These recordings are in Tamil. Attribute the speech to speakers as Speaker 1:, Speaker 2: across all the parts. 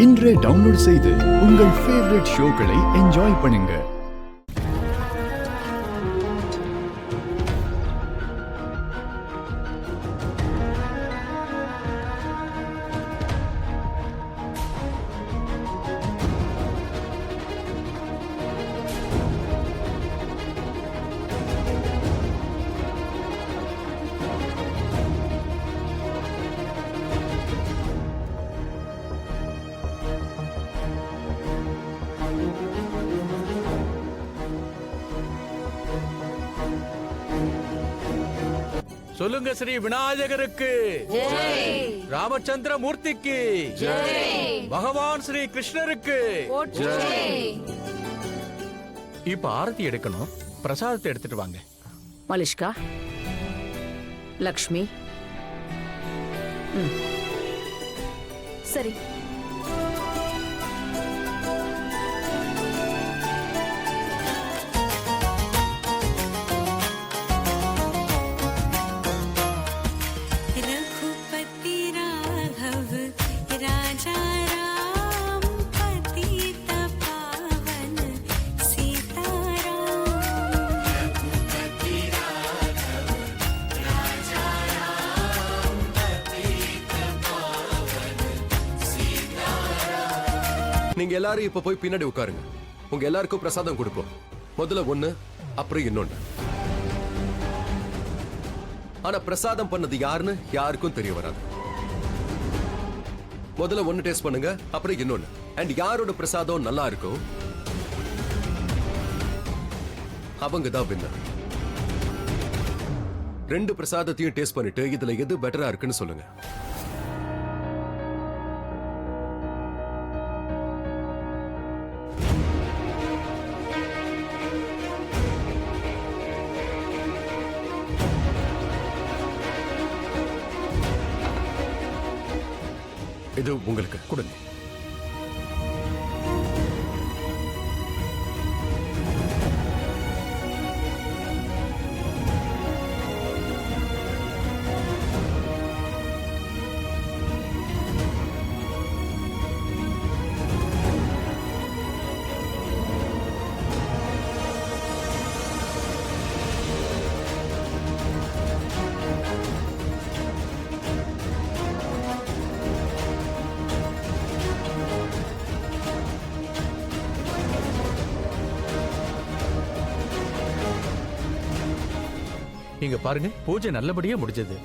Speaker 1: இன்றே டவுன்லோட் செய்து உங்கள் ஃபேவரட் ஷோக்களை என்ஜாய் பண்ணுங்க.
Speaker 2: சொல்லுங்க ஸ்ரீ விநாயகருக்கு
Speaker 3: ஜெய்.
Speaker 2: ராமச்சந்திர மூர்த்திக்கு
Speaker 3: ஜெய்.
Speaker 2: பகவான் ஸ்ரீ கிருஷ்ணருக்கு
Speaker 3: ஜெய்.
Speaker 2: இப்ப ஆரத்தி எடுக்கணும். பிரசாதத்தை எடுத்துட்டு வாங்க.
Speaker 3: மலிஷ்கா, லக்ஷ்மி. சரி.
Speaker 4: நீங்க எல்லாரும் இப்ப போய் பின்னாடி உட்காருங்க. உங்க எல்லாருக்கும் பிரசாதம் கொடுப்போம். முதல்ல ஒண்ணு, அப்புறம் இன்னொன்னு. ஆனா பிரசாதம் பண்ணது யாருன்னு யாருக்கும் தெரிய வராது. முதல்ல ஒண்ணு டேஸ்ட் பண்ணுங்க, அப்புறம் இன்னொன்னு. அண்ட் யாரோட பிரசாதம் நல்லா இருக்கும் அவங்க தான் வின்னர். ரெண்டு பிரசாதத்தையும் டேஸ்ட் பண்ணிட்டு இதுல எது பெட்டரா இருக்குன்னு சொல்லுங்க. இது உங்களுக்கு கொடுங்க.
Speaker 2: இங்க பாருங்க, பூஜை நல்லபடியா முடிஞ்சது.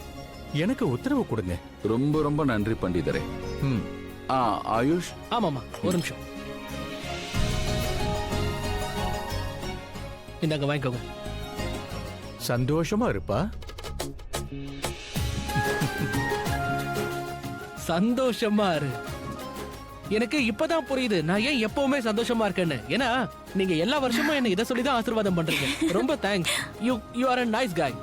Speaker 2: எனக்கு உத்தரவு கொடுங்க.
Speaker 5: ரொம்ப ரொம்ப நன்றி பண்டிதரே. ஆயுஷ்.
Speaker 6: ஆமாமா, ஒரு நிமிஷம். இந்தாங்க, வாங்கிக்கோங்க.
Speaker 2: சந்தோஷமா இருப்பா.
Speaker 6: சந்தோஷமா இரு. எனக்கு இப்பதான் புரியுது நான் ஏன் எப்பவுமே சந்தோஷமா இருக்கேன்னு. ஏன்னா நீங்க எல்லா வருஷமும் என்ன இதை சொல்லிதான் ஆசீர்வாதம் பண்றீங்க. ரொம்ப thanks. You are a nice guy.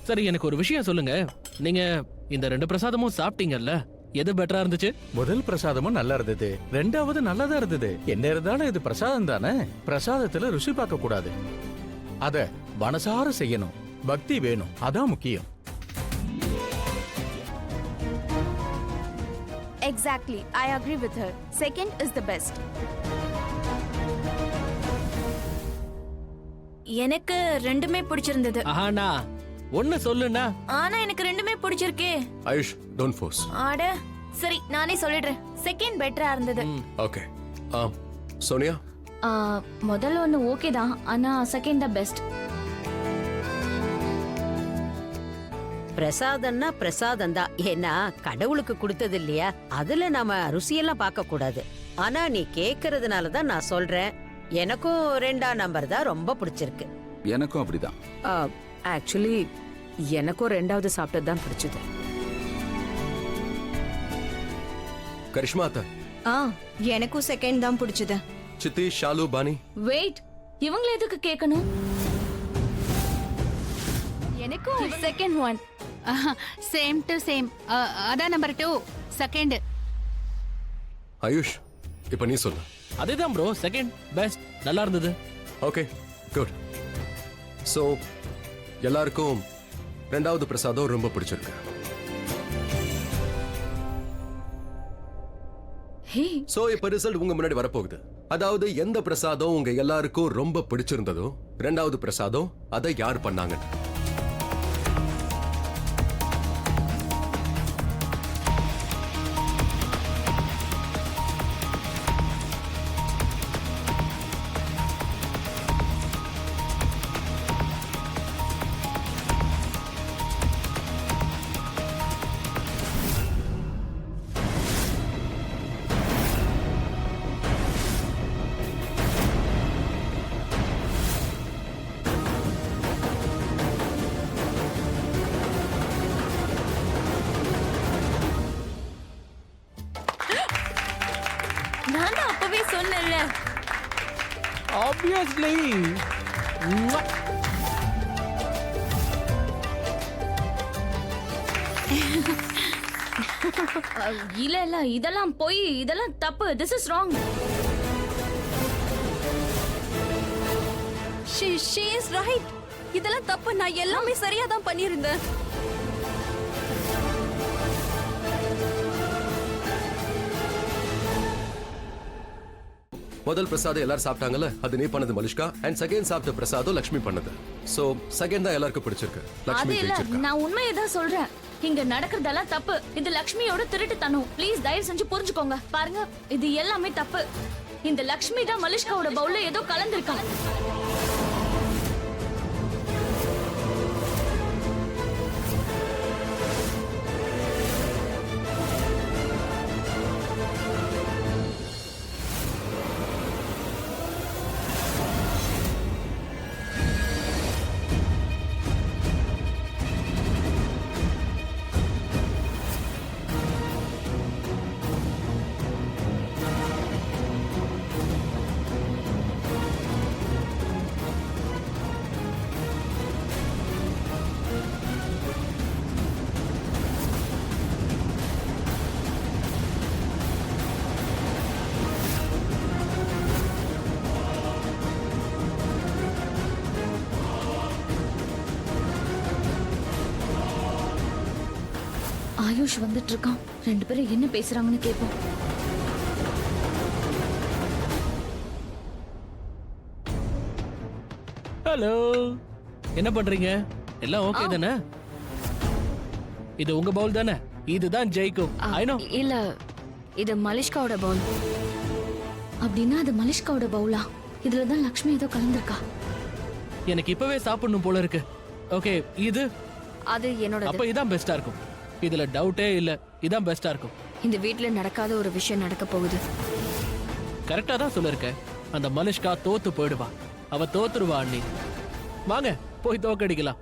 Speaker 6: சரி, எனக்கு ஒரு விஷயம் சொல்லுங்க. நீங்க இந்த ரெண்டு பிரசாதமும் சாப்பிட்டீங்கல்ல, எது பெட்டரா இருந்துச்சு?
Speaker 2: முதல் பிரசாதமும் நல்லா இருந்தது, ரெண்டாவது நல்லதா இருந்தது. என்ன இருந்தாலும் இது பிரசாதம் தானே. பிரசாதத்துல ருசி பார்க்க கூடாது, அத மனசார செய்யணும். பக்தி வேணும், அதான் முக்கியம்.
Speaker 7: Exactly, I agree with her. Second is the best. எனக்கு ரெண்டுமே பிடிச்சிருந்தது.
Speaker 6: ஆனா ஒன்னு சொல்லுனா.
Speaker 7: ஆனா எனக்கு ரெண்டுமே பிடிச்சிருக்கே.
Speaker 4: AYUSH, don't force.
Speaker 7: ஆட சரி, நானே சொல்லிடுறேன். செகண்ட் பெட்டரா இருந்தது.
Speaker 4: ஓகே. சோனியா?
Speaker 7: முதல்ல ஒன்னு ஓகே தான், ஆனா செகண்ட் தான் பெஸ்ட்.
Speaker 8: பிரசாதம்னா பிரசாதம் தான். ஏன்னா கடவுளுக்கு கொடுத்தது இல்லையா, அதுல நாம ருசியெல்லாம் பார்க்க கூடாது. ஆனா நீ கேக்குறதுனால தான் நான் சொல்றேன். எனக்கும் ரெண்டாம் நம்பர் தான் ரொம்ப பிடிச்சிருக்கு.
Speaker 5: எனக்கும் அப்படிதான்.
Speaker 3: ஆக்சுவலி எனக்கும் ரெண்டாவது சாப்பிட்டது தான் பிடிச்சது.
Speaker 4: கரிஷ்மா அத்தா?
Speaker 7: எனக்கும் செகண்ட் தான் பிடிச்சது.
Speaker 4: சித்தி, ஷாலு, பானி?
Speaker 7: வெயிட், இவங்கள எதுக்கு கேட்கணும்? எனக்கும் second one.
Speaker 9: Same to same. அதான் நம்பர் 2 செகண்ட்.
Speaker 4: ஆயுஷ், இப்ப நீ சொல்லு.
Speaker 6: அதேதான் ப்ரோ, செகண்ட் பெஸ்ட். நல்லா இருந்தது.
Speaker 4: Okay, good. சோ எல்லாருக்கும் ரெண்டாவது பிரசாதம் ரொம்ப பிடிச்சிருக்கு.
Speaker 7: ஹே
Speaker 4: சோ இப்ப ரிசல்ட் உங்க முன்னாடி வரப்போகுது. அதாவது எந்த பிரசாதம் உங்க எல்லாருக்கும் ரொம்ப பிடிச்சிருந்ததோ, ரெண்டாவது பிரசாதம் அதை யார் பண்ணாங்க.
Speaker 7: நான் தான் அப்பவே சொன்னேன்ல.
Speaker 6: ஆப்வியஸ்லி.
Speaker 7: இல்ல இல்ல இதெல்லாம் போய் இதெல்லாம் தப்பு. This is wrong.
Speaker 10: she is right. இதெல்லாம் தப்பு. நான் எல்லாமே சரியா தான் பண்ணியிருந்தேன்.
Speaker 4: முதல் பிரசாதம் எல்லாரும் சாப்பிட்டாங்கல்ல, அது நீ பண்ணது மலிஷ்கா. அண்ட் செகண்ட் சாப்பிட்ட பிரசாதம் லக்ஷ்மி பண்ணது. சோ செகண்ட் தான் எல்லாருக்கும் பிடிச்சிருக்கு.
Speaker 7: அது
Speaker 4: லக்ஷ்மி
Speaker 7: இல்ல,
Speaker 4: ஜெயிச்சிருக்கா.
Speaker 7: நான் உண்மையை தான் சொல்றேன். இங்க நடக்கிறதெல்லாம் தப்பு. இது லக்ஷ்மியோட திருட்டுத்தனம். ப்ளீஸ் தயவு செஞ்சு புரிஞ்சுக்கோங்க. பாருங்க, இது எல்லாமே தப்பு. இந்த லக்ஷ்மி தான் மலிஷ்காவோட பவுல்ல ஏதோ கலந்திருக்காங்க. ஆயுஷ் வந்துட்டு இருக்கான். ரெண்டு பேரும் என்ன பேசுறாங்கன்னு கேட்போம்.
Speaker 6: ஹலோ, என்ன பண்றீங்க? எல்லாம் ஓகே தானே? இது உங்க பவுல் தானே? இதுதான் ஜெயிக்கும். I know.
Speaker 7: இல்ல, இது மலிஷ்காவோட பவுல். அப்படின்னா அது மலிஷ்காவோட பவுலா? இதுலதான் லக்ஷ்மி ஏதோ கலந்திருக்கா.
Speaker 6: எனக்கு இப்பவே சாப்பிடணும் போல இருக்கு. ஓகே, இது
Speaker 7: அது என்னோட.
Speaker 6: அப்ப இதான் பெஸ்டா இருக்கும். இதுல டவுட்டே இல்ல, இதான் பெஸ்டா இருக்கும்.
Speaker 7: இந்த வீட்ல நடக்காத ஒரு விஷயம் நடக்க போகுது.
Speaker 6: கரெக்டா தான் சொல்லிருக்க. அந்த மனுஷ்கா தோத்து போயிடுவா. அவ தோத்துருவா அண்ணி. வாங்க போய் தோக்கடிக்கலாம்.